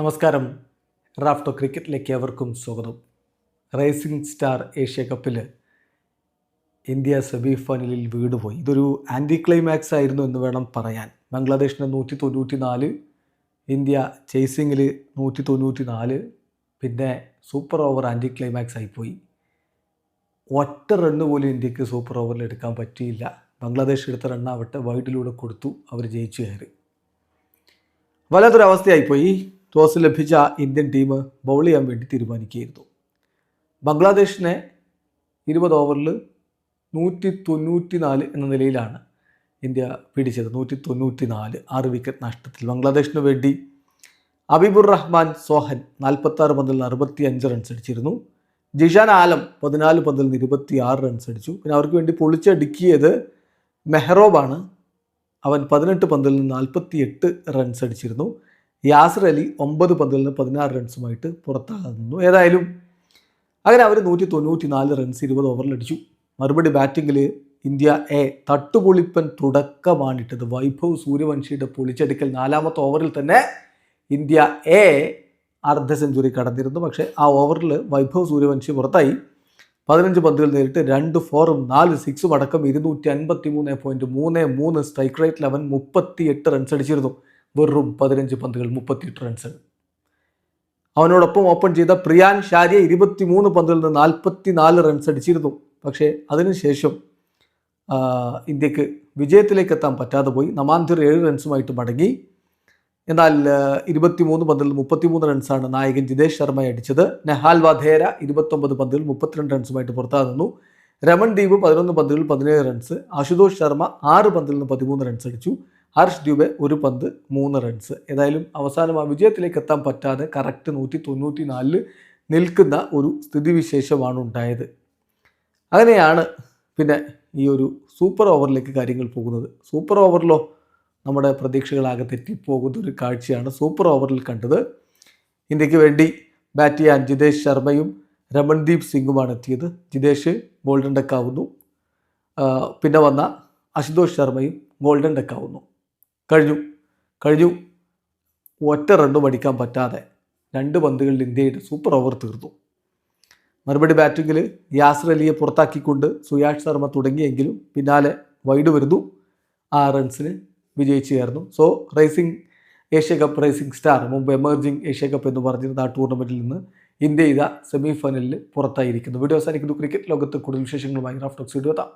നമസ്കാരം. റാഫ്റ്റോ ക്രിക്കറ്റിലേക്ക് അവർക്കും സ്വാഗതം. റേസിംഗ് സ്റ്റാർ ഏഷ്യ കപ്പിൽ ഇന്ത്യ സെമി ഫൈനലിൽ വീണുപോയി. ഇതൊരു ആൻറ്റി ക്ലൈമാക്സ് ആയിരുന്നു എന്ന് വേണം പറയാൻ. ബംഗ്ലാദേശിന് 194, ഇന്ത്യ ചേസിങ്ങിൽ 194, പിന്നെ സൂപ്പർ ഓവർ ആൻറ്റി ക്ലൈമാക്സ് ആയിപ്പോയി. ഒറ്റ റണ്ണ് പോലും ഇന്ത്യക്ക് സൂപ്പർ ഓവറിൽ എടുക്കാൻ പറ്റിയില്ല. ബംഗ്ലാദേശ് എടുത്ത റണ്ണാവട്ടെ വൈഡിലൂടെ കൊടുത്തു, അവർ ജയിച്ചു കയറി. വല്ലാത്തൊരവസ്ഥയായിപ്പോയി. ടോസ് ലഭിച്ച ഇന്ത്യൻ ടീം ബൗൾ ചെയ്യാൻ വേണ്ടി തീരുമാനിക്കുകയായിരുന്നു. ബംഗ്ലാദേശിനെ 20 ഓവറിൽ 194 എന്ന നിലയിലാണ് ഇന്ത്യ പിടിച്ചത്. 194, 6 വിക്കറ്റ് നഷ്ടത്തിൽ. ബംഗ്ലാദേശിന് വേണ്ടി അബീബുർ റഹ്മാൻ സോഹൻ 46 പന്തിൽ 65 റൺസ് അടിച്ചിരുന്നു. ജിഷാൻ ആലം 14 പന്തിൽ 26 റൺസ് അടിച്ചു. പിന്നെ അവർക്ക് വേണ്ടി പൊളിച്ചടുക്കിയത് മെഹ്റോബാണ്. അവൻ 18 പന്തിൽ നിന്ന് 48 റൺസ് അടിച്ചിരുന്നു. യാസർ അലി 9 പന്തിൽ നിന്ന് 16 റൺസുമായിട്ട് പുറത്താകുന്നു. ഏതായാലും അങ്ങനെ അവർ 194 റൺസ് 20 ഓവറിൽ അടിച്ചു. മറുപടി ബാറ്റിങ്ങിൽ ഇന്ത്യ തട്ടുപൊളിപ്പൻ തുടക്കമാണിട്ടത്. വൈഭവ് സൂര്യവംശിയുടെ പൊളിച്ചെടുക്കൽ 4ാമത്തെ ഓവറിൽ തന്നെ ഇന്ത്യ അർദ്ധ സെഞ്ചുറി കടന്നിരുന്നു. പക്ഷേ ആ ഓവറിൽ വൈഭവ് സൂര്യവംശി പുറത്തായി. 15 പന്തുകൾ നേരിട്ട് 2 4ഉം 4 6ഉം അടക്കം 253.33 സ്ട്രൈക്ക് റേറ്റിൽ അവൻ 38 റൺസ് അടിച്ചിരുന്നു. വെറും 15 പന്തുകൾ 38 റൺസ്. അവനോടൊപ്പം ഓപ്പൺ ചെയ്ത പ്രിയാൻ ഷാരിയ 23 പന്തിൽ നിന്ന് 44 റൺസ് അടിച്ചിരുന്നു. പക്ഷേ അതിനുശേഷം ഇന്ത്യക്ക് വിജയത്തിലേക്ക് എത്താൻ പറ്റാതെ പോയി. നമാന്തിർ 7 റൺസുമായിട്ട് മടങ്ങി. എന്നാൽ 23 പന്തിൽ 33 റൺസാണ് നായകൻ ജിതേഷ് ശർമ്മ അടിച്ചത്. നെഹാൽ വധേര 29 പന്തിൽ 32 റൺസുമായിട്ട് പുറത്താകുന്നു. രമൺദീപ് 11 പന്തുകളിൽ 17 റൺസ്. ആശുതോഷ് ശർമ്മ 6 പന്തിൽ നിന്ന് 13 റൺസ് അടിച്ചു. ഹർഷ് ദ്യൂബെ 1 പന്ത് 3 റൺസ്. ഏതായാലും അവസാനം ആ വിജയത്തിലേക്ക് എത്താൻ പറ്റാതെ കറക്റ്റ് 194 നിൽക്കുന്ന ഒരു സ്ഥിതിവിശേഷമാണ് ഉണ്ടായത്. അങ്ങനെയാണ് പിന്നെ ഈ ഒരു സൂപ്പർ ഓവറിലേക്ക് കാര്യങ്ങൾ പോകുന്നത്. സൂപ്പർ ഓവറിലോ നമ്മുടെ പ്രതീക്ഷകളാകെ തെറ്റിപ്പോകുന്ന ഒരു കാഴ്ചയാണ് സൂപ്പർ ഓവറിൽ കണ്ടത്. ഇന്ത്യക്ക് വേണ്ടി ബാറ്റ് ചെയ്യാൻ ജിതേഷ് ശർമ്മയും രമൺദീപ് സിംഗുമാണ് എത്തിയത്. ജിതേഷ് ഗോൾഡൻ ഡക്കാവുന്നു. പിന്നെ വന്ന അശുതോഷ് ശർമ്മയും ഗോൾഡൻ ഡക്കാവുന്നു. കഴിഞ്ഞു. ഒറ്റ റണ്ണും അടിക്കാൻ പറ്റാതെ 2 പന്തുകളിൽ ഇന്ത്യയുടെ സൂപ്പർ ഓവർ തീർന്നു. മറുപടി ബാറ്റിങ്ങിൽ യാസർ അലിയെ പുറത്താക്കിക്കൊണ്ട് സുയാഷ് ശർമ്മ തുടങ്ങിയെങ്കിലും പിന്നാലെ വൈഡ് വരുന്നു. 6 റൺസിന് വിജയിച്ചു ചേർന്നു. So racing Asia cup racing star, മുമ്പ് എമർജിംഗ് ഏഷ്യ കപ്പ് എന്ന് പറഞ്ഞിരുന്ന ആ ടൂർണമെൻറ്റിൽ നിന്ന് ഇന്ത്യ സെമി ഫൈനലിൽ പുറത്തായിരിക്കുന്നു. വീഡിയോ അവസാനിക്കുന്നു. ക്രിക്കറ്റ് ലോകത്ത് കൂടുതൽ വിശേഷങ്ങളുമായി റാഫ്റ്റോക്സ് വീഡിയോ എത്താം.